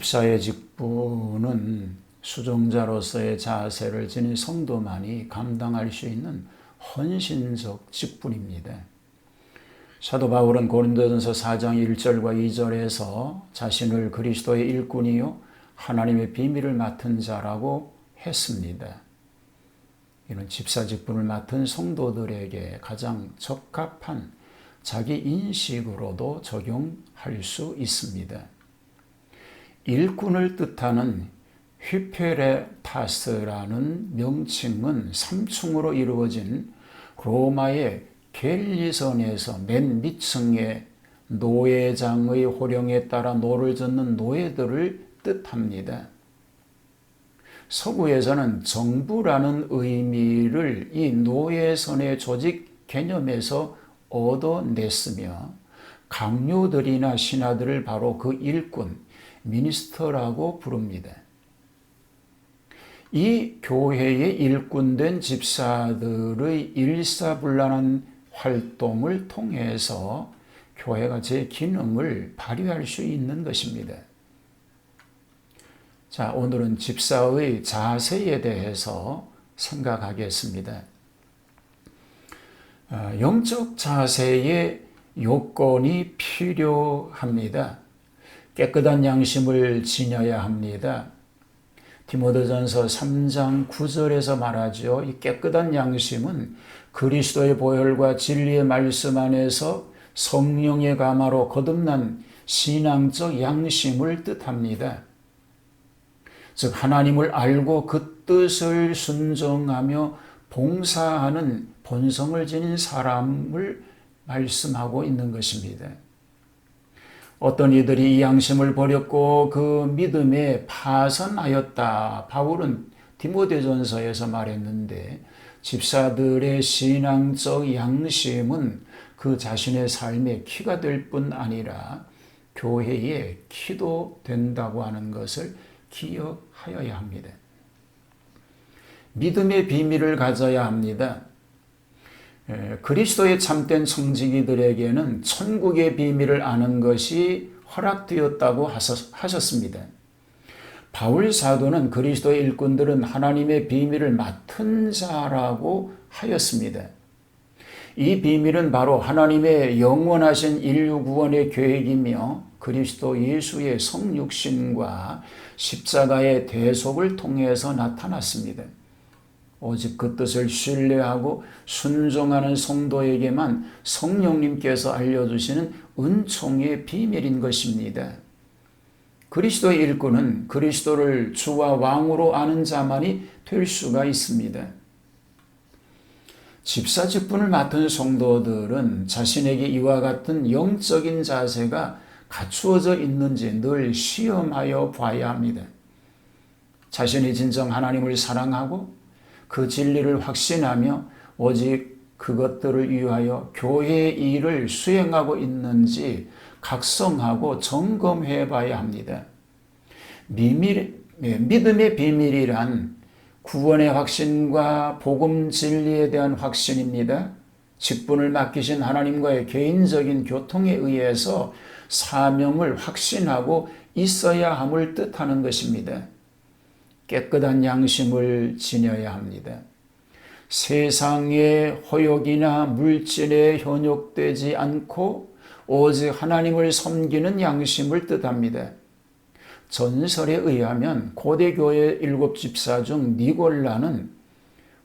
집사의 직분은 수종자로서의 자세를 지닌 성도만이 감당할 수 있는 헌신적 직분입니다. 사도 바울은 고린도전서 4장 1절과 2절에서 자신을 그리스도의 일꾼이요 하나님의 비밀을 맡은 자라고 했습니다. 이는 집사 직분을 맡은 성도들에게 가장 적합한 자기 인식으로도 적용할 수 있습니다. 일꾼을 뜻하는 휘페레타스라는 명칭은 3층으로 이루어진 로마의 겔리선에서 맨 밑층의 노예장의 호령에 따라 노를 젓는 노예들을 뜻합니다. 서구에서는 정부라는 의미를 이 노예선의 조직 개념에서 얻어냈으며 강요들이나 신하들을 바로 그 일꾼, 미니스터라고 부릅니다. 이 교회의 일꾼된 집사들의 일사불란한 활동을 통해서 교회가 제 기능을 발휘할 수 있는 것입니다. 자, 오늘은 집사의 자세에 대해서 생각하겠습니다. 영적 자세의 요건이 필요합니다. 깨끗한 양심을 지녀야 합니다. 디모데전서 3장 9절에서 말하죠. 이 깨끗한 양심은 그리스도의 보혈과 진리의 말씀 안에서 성령의 감화로 거듭난 신앙적 양심을 뜻합니다. 즉 하나님을 알고 그 뜻을 순종하며 봉사하는 본성을 지닌 사람을 말씀하고 있는 것입니다. 어떤 이들이 이 양심을 버렸고 그 믿음에 파선하였다. 바울은 디모데전서에서 말했는데 집사들의 신앙적 양심은 그 자신의 삶의 키가 될 뿐 아니라 교회의 키도 된다고 하는 것을 기억하여야 합니다. 믿음의 비밀을 가져야 합니다. 그리스도의 참된 청지기들에게는 천국의 비밀을 아는 것이 허락되었다고 하셨습니다. 바울 사도는 그리스도의 일꾼들은 하나님의 비밀을 맡은 자라고 하였습니다. 이 비밀은 바로 하나님의 영원하신 인류 구원의 계획이며 그리스도 예수의 성육신과 십자가의 대속을 통해서 나타났습니다. 오직 그 뜻을 신뢰하고 순종하는 성도에게만 성령님께서 알려주시는 은총의 비밀인 것입니다. 그리스도의 일꾼은 그리스도를 주와 왕으로 아는 자만이 될 수가 있습니다. 집사 직분을 맡은 성도들은 자신에게 이와 같은 영적인 자세가 갖추어져 있는지 늘 시험하여 봐야 합니다. 자신이 진정 하나님을 사랑하고 그 진리를 확신하며 오직 그것들을 위하여 교회의 일을 수행하고 있는지 각성하고 점검해 봐야 합니다. 믿음의 비밀이란 구원의 확신과 복음 진리에 대한 확신입니다. 직분을 맡기신 하나님과의 개인적인 교통에 의해서 사명을 확신하고 있어야 함을 뜻하는 것입니다. 깨끗한 양심을 지녀야 합니다. 세상의 호욕이나 물질에 현혹되지 않고 오직 하나님을 섬기는 양심을 뜻합니다. 전설에 의하면 고대교회 7집사 중 니골라는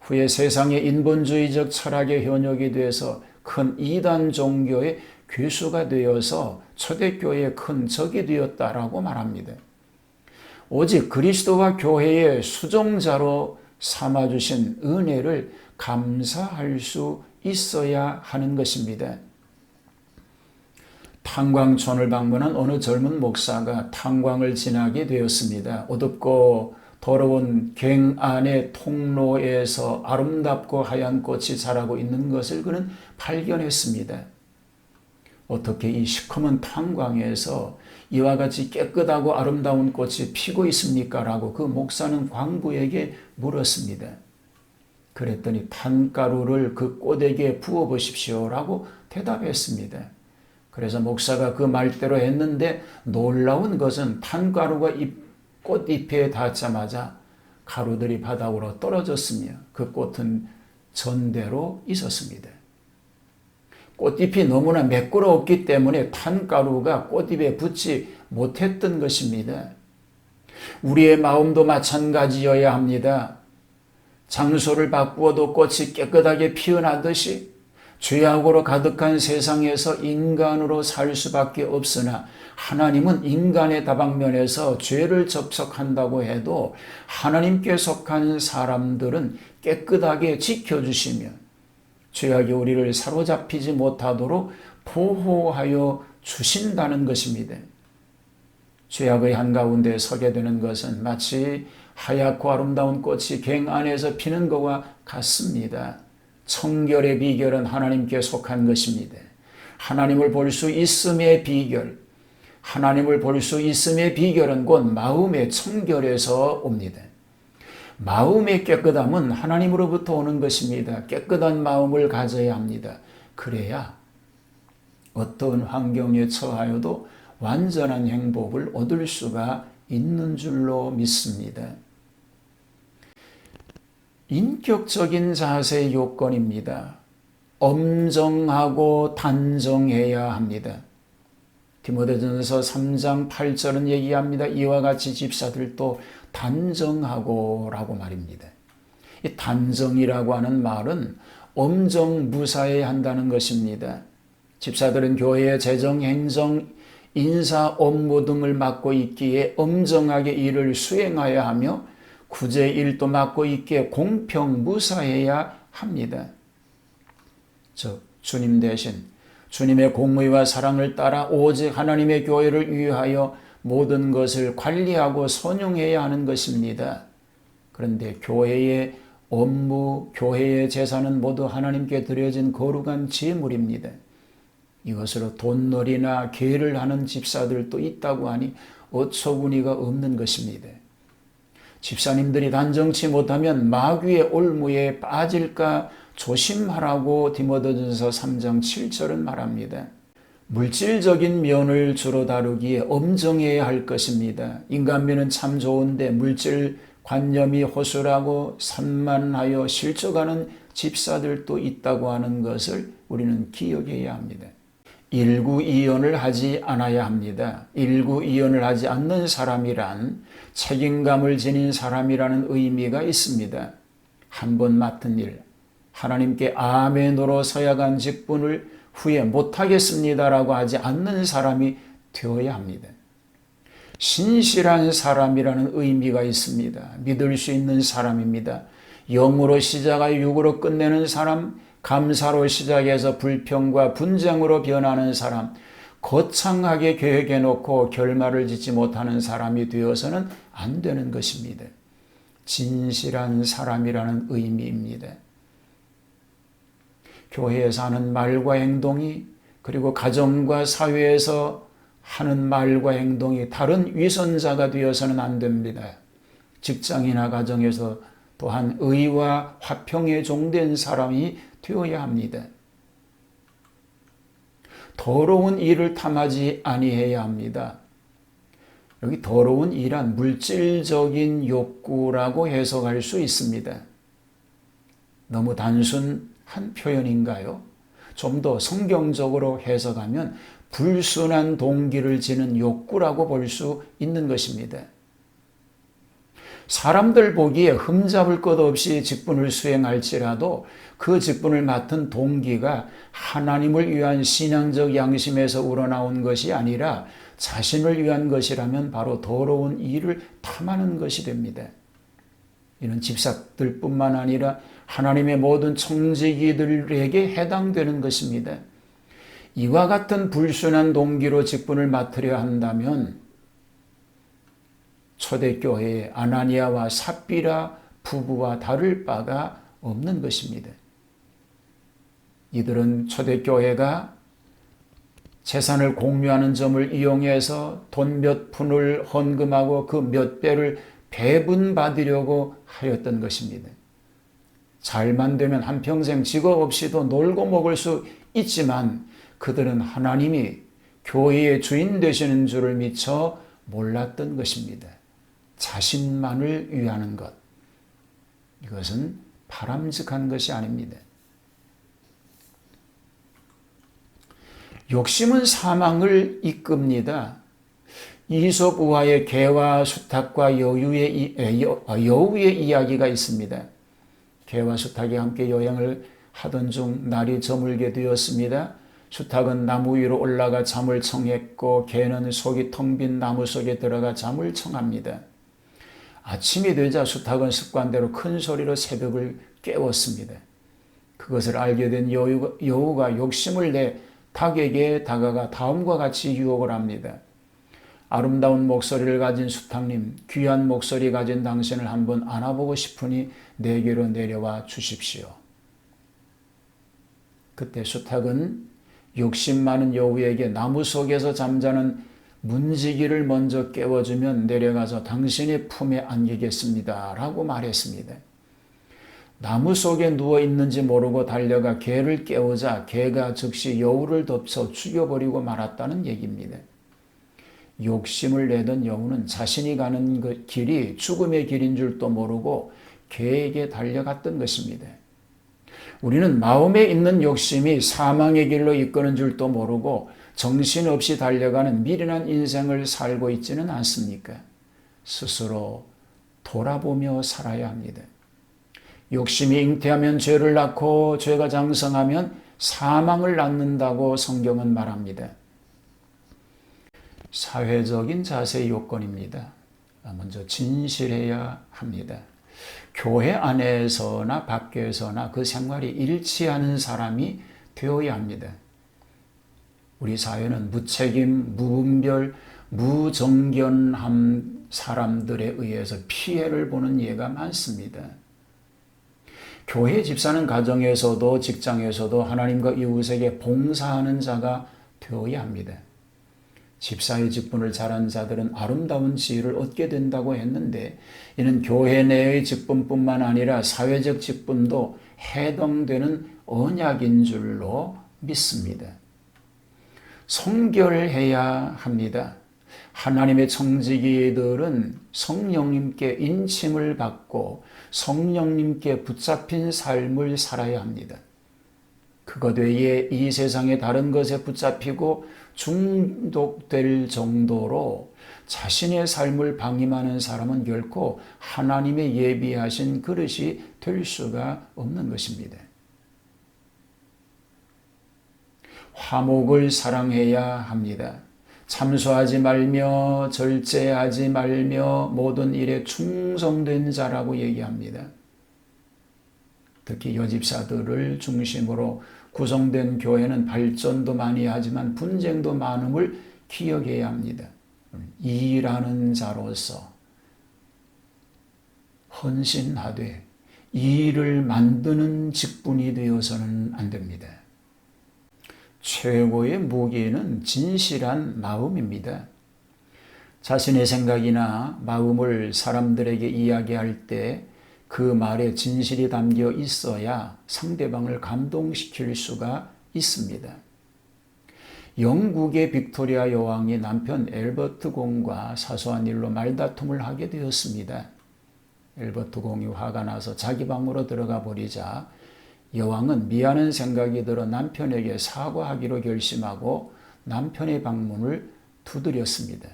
후에 세상의 인본주의적 철학의 현역이 돼서 큰 이단 종교의 괴수가 되어서 초대교회의 큰 적이 되었다라고 말합니다. 오직 그리스도와 교회의 수종자로 삼아주신 은혜를 감사할 수 있어야 하는 것입니다. 탄광촌을 방문한 어느 젊은 목사가 탄광을 지나게 되었습니다. 어둡고 더러운 갱 안의 통로에서 아름답고 하얀 꽃이 자라고 있는 것을 그는 발견했습니다. 어떻게 이 시커먼 탄광에서 이와 같이 깨끗하고 아름다운 꽃이 피고 있습니까? 라고 그 목사는 광부에게 물었습니다. 그랬더니 탄가루를 그 꽃에게 부어 보십시오 라고 대답했습니다. 그래서 목사가 그 말대로 했는데 놀라운 것은 탄가루가 꽃잎에 닿자마자 가루들이 바닥으로 떨어졌으며 그 꽃은 전대로 있었습니다. 꽃잎이 너무나 매끄러웠기 때문에 탄가루가 꽃잎에 붙지 못했던 것입니다. 우리의 마음도 마찬가지여야 합니다. 장소를 바꾸어도 꽃이 깨끗하게 피어나듯이 죄악으로 가득한 세상에서 인간으로 살 수밖에 없으나 하나님은 인간의 다방면에서 죄를 접촉한다고 해도 하나님께 속한 사람들은 깨끗하게 지켜주시며 죄악이 우리를 사로잡히지 못하도록 보호하여 주신다는 것입니다. 죄악의 한가운데 서게 되는 것은 마치 하얗고 아름다운 꽃이 갱 안에서 피는 것과 같습니다. 청결의 비결은 하나님께 속한 것입니다. 하나님을 볼 수 있음의 비결, 하나님을 볼 수 있음의 비결은 곧 마음의 청결에서 옵니다. 마음의 깨끗함은 하나님으로부터 오는 것입니다. 깨끗한 마음을 가져야 합니다. 그래야 어떤 환경에 처하여도 완전한 행복을 얻을 수가 있는 줄로 믿습니다. 인격적인 자세의 요건입니다. 엄정하고 단정해야 합니다. 디모데전서 3장 8절은 얘기합니다. 이와 같이 집사들도 단정하고 라고 말입니다. 이 단정이라고 하는 말은 엄정무사해야 한다는 것입니다. 집사들은 교회의 재정, 행정, 인사, 업무 등을 맡고 있기에 엄정하게 일을 수행하여야 하며 구제 일도 맡고 있기에 공평무사해야 합니다. 즉 주님 대신 주님의 공의와 사랑을 따라 오직 하나님의 교회를 위하여 모든 것을 관리하고 선용해야 하는 것입니다. 그런데 교회의 업무, 교회의 재산은 모두 하나님께 드려진 거룩한 제물입니다. 이것으로 돈놀이나 계를 하는 집사들도 있다고 하니 어처구니가 없는 것입니다. 집사님들이 단정치 못하면 마귀의 올무에 빠질까 조심하라고 디모데전서 3장 7절은 말합니다. 물질적인 면을 주로 다루기에 엄정해야 할 것입니다. 인간미는 참 좋은데 물질 관념이 호술하고 산만하여 실족하는 집사들도 있다고 하는 것을 우리는 기억해야 합니다. 일구이연을 하지 않아야 합니다. 일구이연을 하지 않는 사람이란 책임감을 지닌 사람이라는 의미가 있습니다. 한 번 맡은 일, 하나님께 아멘으로 서약한 직분을 후에 못하겠습니다라고 하지 않는 사람이 되어야 합니다. 신실한 사람이라는 의미가 있습니다. 믿을 수 있는 사람입니다. 영으로 시작하여 육으로 끝내는 사람, 감사로 시작해서 불평과 분쟁으로 변하는 사람, 거창하게 계획해놓고 결말을 짓지 못하는 사람이 되어서는 안 되는 것입니다. 진실한 사람이라는 의미입니다. 교회에서 하는 말과 행동이 그리고 가정과 사회에서 하는 말과 행동이 다른 위선자가 되어서는 안 됩니다. 직장이나 가정에서 또한 의와 화평에 종된 사람이 되어야 합니다. 더러운 일을 탐하지 아니해야 합니다. 여기 더러운 일은 물질적인 욕구라고 해석할 수 있습니다. 너무 단순한 표현인가요? 좀 더 성경적으로 해석하면 불순한 동기를 지는 욕구라고 볼 수 있는 것입니다. 사람들 보기에 흠잡을 것 없이 직분을 수행할지라도 그 직분을 맡은 동기가 하나님을 위한 신앙적 양심에서 우러나온 것이 아니라 자신을 위한 것이라면 바로 더러운 일을 탐하는 것이 됩니다. 이는 집사들뿐만 아니라 하나님의 모든 청지기들에게 해당되는 것입니다. 이와 같은 불순한 동기로 직분을 맡으려 한다면 초대교회의 아나니아와 삽비라 부부와 다를 바가 없는 것입니다. 이들은 초대교회가 재산을 공유하는 점을 이용해서 돈 몇 푼을 헌금하고 그 몇 배를 배분받으려고 하였던 것입니다. 잘만 되면 한평생 직업 없이도 놀고 먹을 수 있지만 그들은 하나님이 교회의 주인 되시는 줄을 미처 몰랐던 것입니다. 자신만을 위하는 것. 이것은 바람직한 것이 아닙니다. 욕심은 사망을 이끕니다. 이솝 우화의 개와 수탉과 여우의 이야기가 있습니다. 개와 수탉이 함께 여행을 하던 중 날이 저물게 되었습니다. 수탉은 나무 위로 올라가 잠을 청했고 개는 속이 텅 빈 나무 속에 들어가 잠을 청합니다. 아침이 되자 수탉은 습관대로 큰 소리로 새벽을 깨웠습니다. 그것을 알게 된 여우가 욕심을 내 닭에게 다가가 다음과 같이 유혹을 합니다. 아름다운 목소리를 가진 수탉님, 귀한 목소리 가진 당신을 한번 안아보고 싶으니 내게로 내려와 주십시오. 그때 수탉은 욕심 많은 여우에게 나무 속에서 잠자는 문지기를 먼저 깨워주면 내려가서 당신의 품에 안기겠습니다. 라고 말했습니다. 나무 속에 누워있는지 모르고 달려가 개를 깨우자 개가 즉시 여우를 덮쳐 죽여버리고 말았다는 얘기입니다. 욕심을 내던 여우는 자신이 가는 그 길이 죽음의 길인 줄도 모르고 개에게 달려갔던 것입니다. 우리는 마음에 있는 욕심이 사망의 길로 이끄는 줄도 모르고 정신없이 달려가는 미련한 인생을 살고 있지는 않습니까? 스스로 돌아보며 살아야 합니다. 욕심이 잉태하면 죄를 낳고 죄가 장성하면 사망을 낳는다고 성경은 말합니다. 사회적인 자세의 요건입니다. 먼저 진실해야 합니다. 교회 안에서나 밖에서나 그 생활이 일치하는 사람이 되어야 합니다. 우리 사회는 무책임, 무분별, 무정견한 사람들에 의해서 피해를 보는 예가 많습니다. 교회 집사는 가정에서도 직장에서도 하나님과 이웃에게 봉사하는 자가 되어야 합니다. 집사의 직분을 잘한 자들은 아름다운 지위를 얻게 된다고 했는데 이는 교회 내의 직분뿐만 아니라 사회적 직분도 해당되는 언약인 줄로 믿습니다. 성결해야 합니다. 하나님의 청지기들은 성령님께 인침을 받고 성령님께 붙잡힌 삶을 살아야 합니다. 그것 외에 이 세상의 다른 것에 붙잡히고 중독될 정도로 자신의 삶을 방임하는 사람은 결코 하나님의 예비하신 그릇이 될 수가 없는 것입니다. 화목을 사랑해야 합니다. 참소하지 말며 절제하지 말며 모든 일에 충성된 자라고 얘기합니다. 특히 여집사들을 중심으로 구성된 교회는 발전도 많이 하지만 분쟁도 많음을 기억해야 합니다. 일하는 자로서 헌신하되 일을 만드는 직분이 되어서는 안 됩니다. 최고의 무기는 진실한 마음입니다. 자신의 생각이나 마음을 사람들에게 이야기할 때 그 말에 진실이 담겨 있어야 상대방을 감동시킬 수가 있습니다. 영국의 빅토리아 여왕이 남편 엘버트 공과 사소한 일로 말다툼을 하게 되었습니다. 엘버트 공이 화가 나서 자기 방으로 들어가 버리자 여왕은 미안한 생각이 들어 남편에게 사과하기로 결심하고 남편의 방문을 두드렸습니다.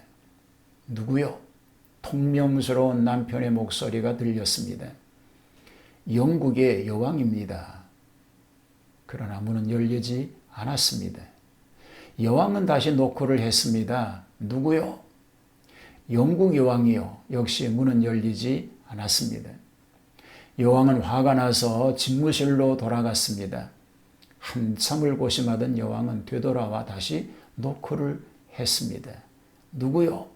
누구요? 통명스러운 남편의 목소리가 들렸습니다. 영국의 여왕입니다. 그러나 문은 열리지 않았습니다. 여왕은 다시 노크를 했습니다. 누구요? 영국 여왕이요. 역시 문은 열리지 않았습니다. 여왕은 화가 나서 집무실로 돌아갔습니다. 한참을 고심하던 여왕은 되돌아와 다시 노크를 했습니다. 누구요?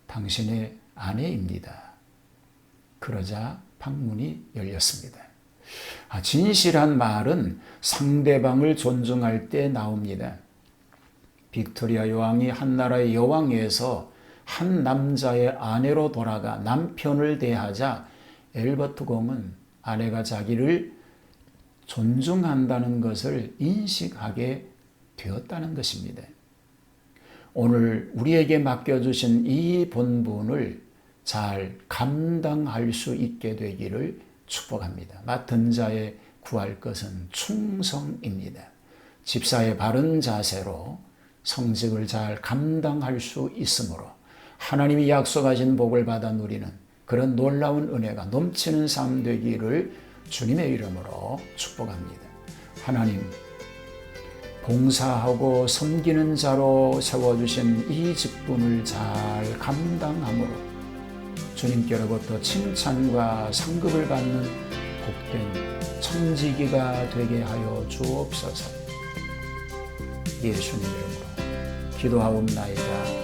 당신의 아내입니다. 그러자 방문이 열렸습니다. 진실한 말은 상대방을 존중할 때 나옵니다. 빅토리아 여왕이 한 나라의 여왕에서 한 남자의 아내로 돌아가 남편을 대하자 엘버트 공은 아내가 자기를 존중한다는 것을 인식하게 되었다는 것입니다. 오늘 우리에게 맡겨주신 이 본분을 잘 감당할 수 있게 되기를 축복합니다. 맡은 자의 구할 것은 충성입니다. 집사의 바른 자세로 성직을 잘 감당할 수 있으므로 하나님이 약속하신 복을 받아 누리는 그런 놀라운 은혜가 넘치는 삶 되기를 주님의 이름으로 축복합니다. 하나님, 봉사하고 섬기는 자로 세워주신 이 직분을 잘 감당함으로 주님께로부터 칭찬과 상급을 받는 복된 청지기가 되게 하여 주옵소서. 예수님 이름으로 기도하옵나이다.